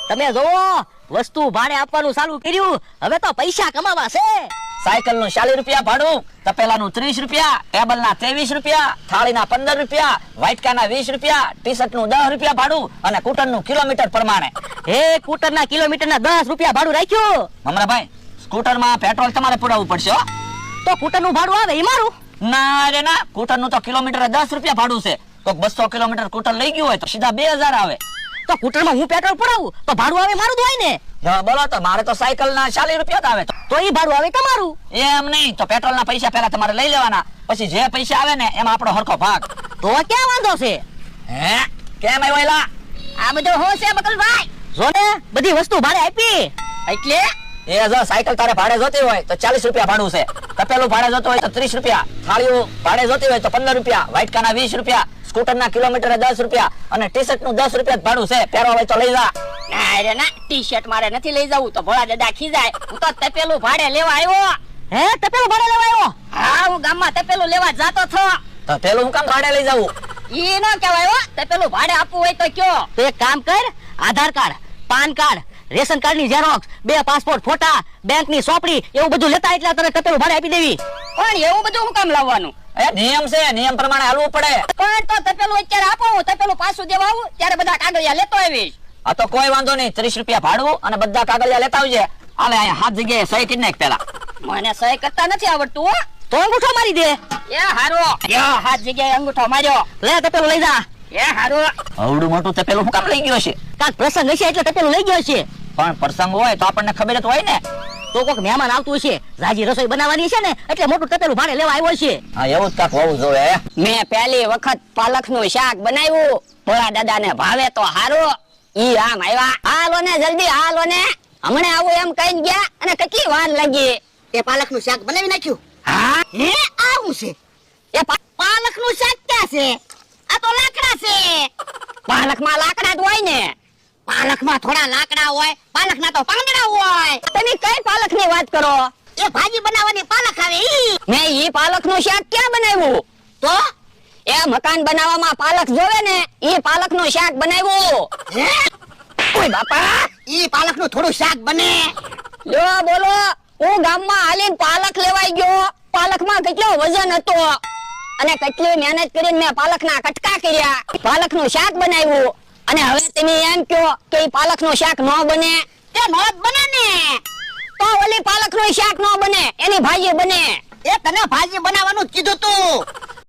તમે જોવો વસ્તુ ભાડે આપવાનું ચાલુ કર્યું, હવે તો પૈસા કમાવા છે. સાયકલ નું 40 રૂપિયા ભાડું, તપેલાનું 30 રૂપિયા, ટેબલ ના 23 રૂપિયા, થાળીના 15 રૂપિયા, વાટકાના 20 રૂપિયા, ટી શર્ટ નું 10 રૂપિયા ભાડું અને કૂટર નું કિલોમીટર પ્રમાણે. એ સ્કૂટર ના કિલોમીટર ના 10 રૂપિયા ભાડું રાખ્યું. મમરાભાઈ, સ્કૂટર માં પેટ્રોલ તમારે પુરાવવું પડશે હો. તો સ્કૂટર નું ભાડું આવે એ મારું? ના રે ના, કૂટર નું તો કિલોમીટર 10 રૂપિયા ભાડું છે. કોક 200 કિલોમીટર કૂટર લઈ ગયું હોય તો સીધા 2000 આવે. તો સ્કૂટર માં હું પેટ્રોલ પુરાવું તો ભાડું આવે મારું જ હોય ને? હા બોલો, તો મારે તો સાયકલ ના 40 રૂપિયા જ આવે. તો એ ભાડું આવે તમારું? એમ નહીં, તો પેટ્રોલ ના પૈસા પહેલા તમારે લઈ લેવાના, પછી જે પૈસા આવે ને એમાં આપણો હરખો ભાગ. તો ક્યાં વાંધો છે? હે કેમ આવ્યો એલા? આ બધું હું છે બકલભાઈ? જો ને બધી વસ્તુ ભાડે આપી. એટલે એ જો સાયકલ તારે ભાડે જોતી હોય તો 40 રૂપિયા ભાડું છે, તપેલું ભાડે જોતું હોય તો 30 રૂપિયા, થાળીઓ ભાડે જોતી હોય તો 15 રૂપિયા, વાટકાના 20 રૂપિયા, સ્કૂટર ના કિલોમીટર 10 રૂપિયા અને ટી શર્ટ નું 10 રૂપિયા ભાડું છે. પહેરવા હોય તો લઈ જા. ના રે ના, ટી શર્ટ મારે નથી લઈ જવું, તો ભોળા દાદા ખીજાય. હું તો તપેલું ભાડે લેવા આવ્યો. હે તપેલું ભાડે લેવા આવ્યો? હા, હું ગામમાં તપેલું લેવા જાતો છો. તો પેલું હું કામ ભાડે લઈ જાવું? ઈ ન કહેવાય હો, તપેલું ભાડે આપવું હોય તો કયો. તો એક કામ કર, Aadhaar card, PAN card, ration card ની ઝેરોક્સ, 2 પાસપોર્ટ ફોટા, બેંક ની સોપડી, એવું બધું લેતા એટલે તને તપેલું ભાડે આપી દેવી. પણ એવું બધું હું કામ લાવવાનું? એ નિયમ છે, નિયમ પ્રમાણે હાલવું પડે. પણ તો તપેલું અત્યારે આપો, હું તપેલું પાછું દેવા આવું ત્યારે બધા કાગળિયા લેતો આવીશ. આ તો કોઈ વાંધો નહીં, 30 રૂપિયા ભાડું અને બધા કાગળિયા લેતા આવજે. હાલે અહીંયા હાથ જગ્યાએ સહી કરી નાખ પેલા. મને સહી કરતા નથી આવડતું હો. તો અંગૂઠો મારી દે. એ હારો, યો હાથ જગ્યાએ અંગૂઠો માર્યો. લે તપેલું લઈ જા. એ હારો. આવડું મોટું તપેલું હું કામ લઈ ગયો છે? કાક પ્રસંગ હશે એટલે તપેલું લઈ ગયો છે. પણ પ્રસંગ હોય તો આપણને ખબર જ હોય ને. તો કોક મહેમાન આવતું હશે, રાજી રસોઈ બનાવવાની છે ને, એટલે મોટું તપેલું ભાડે લેવા આવ્યો છે. હા એવું જ કાક હોવું જોઈએ. મેં પહેલી વખત પાલક નું શાક બનાવ્યું, ભોળા દાદા ને ભાવે તો હારું. ઈ આમ આવ્યા, હાલો ને જલ્દી હાલો ને, હમણે આવું એમ કઈ ગયા અને કેટલી વાર લાગી. એ પાલક નું શાક બનાવી નાખ્યું? હા. હે આવું છે? એ પાલક નું શાક ક્યાં છે? આ તો લાકડા છે. પાલક માં લાકડા જ હોય ને? પાલક માં થોડા લાકડા હોય, પાલક ના તો પાંદડા હોય. તમે કઈ પાલક ની વાત કરો? એ ભાજી બનાવવાની પાલક આવે ઈ. મેં ઈ પાલક નું શાક ક્યાં બનાવ્યું? તો એ મકાન બનાવવામાં પાલક જોવે ને, ઈ પાલક નું શાક બનાવ્યું. હે ઓય બાપા, ઈ પાલક નું થોડું શાક બને. લો બોલો, હું ગામમાં હાલીને પાલક લેવાઈ ગયો. પાલક માં કેટલો વજન હતો અને કેટલી મહેનત કરીને મેં પાલક ના કટકા કર્યા, પાલક નું શાક બનાવ્યું. અને હવે તમે એમ કહો કે ઈ પાલક નું શાક ન બને? તે ન બને ને. તો ઓલી પાલક નું શાક ન બને, એની ભાજી બને. એ તને ભાજી બનાવવાનું કીધું તું.